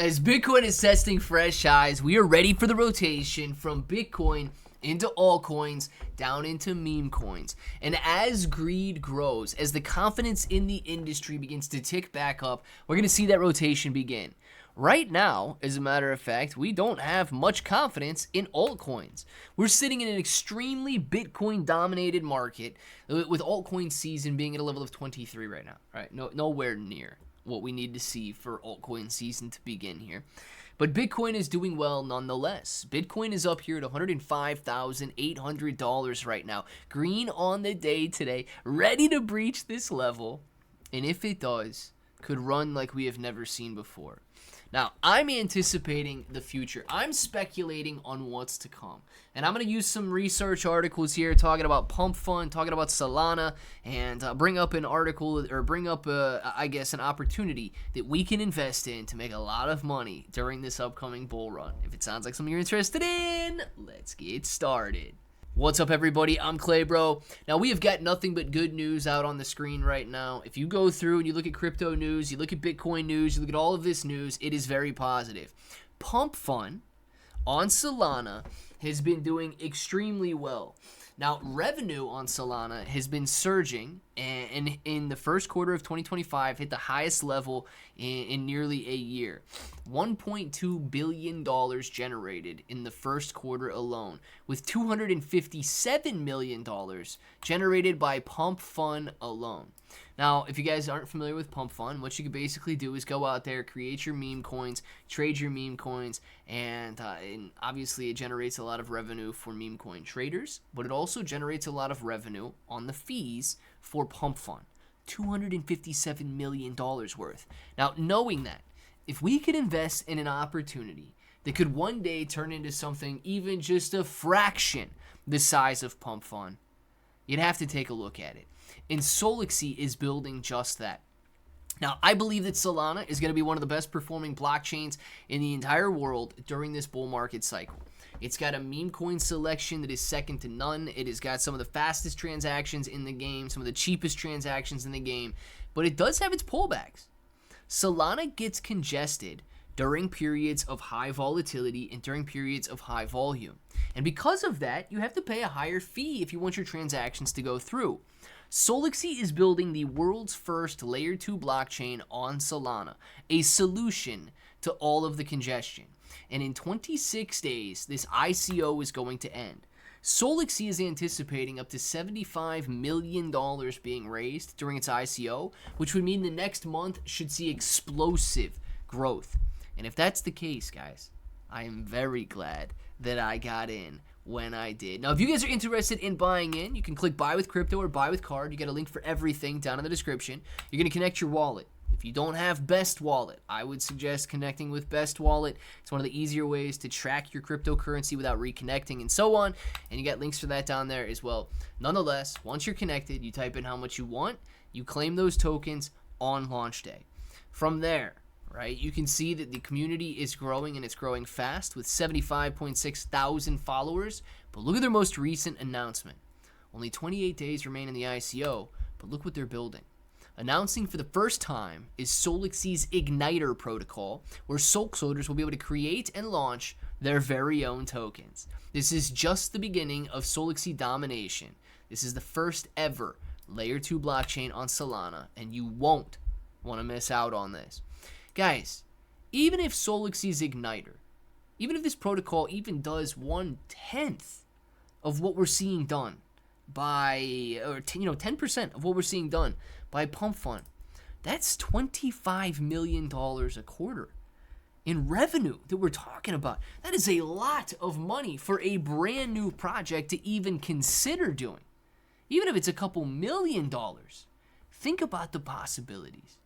As Bitcoin is testing fresh highs, we are ready for the rotation from Bitcoin into altcoins, down into meme coins. And as greed grows, as the confidence in the industry begins to tick back up, we're going to see that rotation begin. Right now, as a matter of fact, we don't have much confidence in altcoins. We're sitting in an extremely Bitcoin-dominated market, with altcoin season being at a level of 23 right now. Right? Nowhere near what we need to see for altcoin season to begin here. But Bitcoin is doing well nonetheless. Bitcoin is up here at $105,800 right now. Green on the day today, ready to breach this level. And if it does, could run like we have never seen before. Now, I'm anticipating the future. I'm speculating on what's to come. And I'm going to use some research articles here talking about Pump Fund, talking about Solana, and bring up an article, or bring up, I guess, an opportunity that we can invest in to make a lot of money during this upcoming bull run. If it sounds like something you're interested in, let's get started. What's up, everybody? I'm Clay Bro. Now, we have got nothing but good news out on the screen right now. If you go through and you look at crypto news, you look at Bitcoin news, you look at all of this news, it is very positive. Pump Fund on Solana has been doing extremely well. Now, revenue on Solana has been surging, and in the first quarter of 2025 hit the highest level in nearly a year. $1.2 billion generated in the first quarter alone, with $257 million generated by Pump Fund alone. Now, if you guys aren't familiar with Pump Fund, what you can basically do is go out there, create your meme coins, trade your meme coins, and obviously it generates a lot of revenue for meme coin traders, but it also generates a lot of revenue on the fees for Pump Fund. $257 million worth. Now, knowing that, if we could invest in an opportunity that could one day turn into something even just a fraction the size of Pump Fund, you'd have to take a look at it. And Solaxy is building just that. Now, I believe that Solana is going to be one of the best performing blockchains in the entire world during this bull market cycle. It's got a meme coin selection that is second to none. It has got some of the fastest transactions in the game, some of the cheapest transactions in the game, but it does have its pullbacks. Solana gets congested during periods of high volatility and during periods of high volume. And because of that, you have to pay a higher fee if you want your transactions to go through. Solaxy is building the world's first layer 2 blockchain on Solana, a solution to all of the congestion. And in 26 days, this ICO is going to end. Solaxy is anticipating up to $75 million being raised during its ICO, which would mean the next month should see explosive growth. And if that's the case, guys, I am very glad that I got in when I did. Now, if you guys are interested in buying in, you can click buy with crypto or buy with card. You got a link for everything down in the description. You're going to connect your wallet. If you don't have Best Wallet, I would suggest connecting with Best Wallet. It's one of the easier ways to track your cryptocurrency without reconnecting and so on. And you got links for that down there as well. Nonetheless, once you're connected, you type in how much you want. You claim those tokens on launch day. From there, right, you can see that the community is growing, and it's growing fast with 75.6 thousand followers. But look at their most recent announcement. Only 28 days remain in the ICO, but look what they're building. Announcing for the first time is Solaxy's Igniter protocol, where Solx holders will be able to create and launch their very own tokens. This is just the beginning of Solaxy domination. This is the first ever layer 2 blockchain on Solana, and you won't want to miss out on this. Guys, even if Solaxy's Igniter, even if this protocol even does 1/10 of what we're seeing done by, or 10% of what we're seeing done by Pump Fund, that's $25 million a quarter in revenue that we're talking about. That is a lot of money for a brand new project to even consider doing. Even if it's a couple $1 million, think about the possibilities.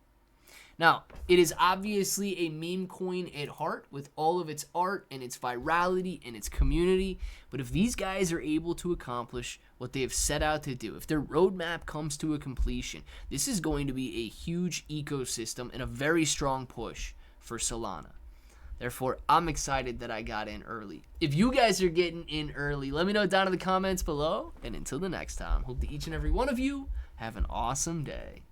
Now, it is obviously a meme coin at heart with all of its art and its virality and its community. But if these guys are able to accomplish what they have set out to do, if their roadmap comes to a completion, this is going to be a huge ecosystem and a very strong push for Solana. Therefore, I'm excited that I got in early. If you guys are getting in early, let me know down in the comments below. And until the next time, hope that each and every one of you have an awesome day.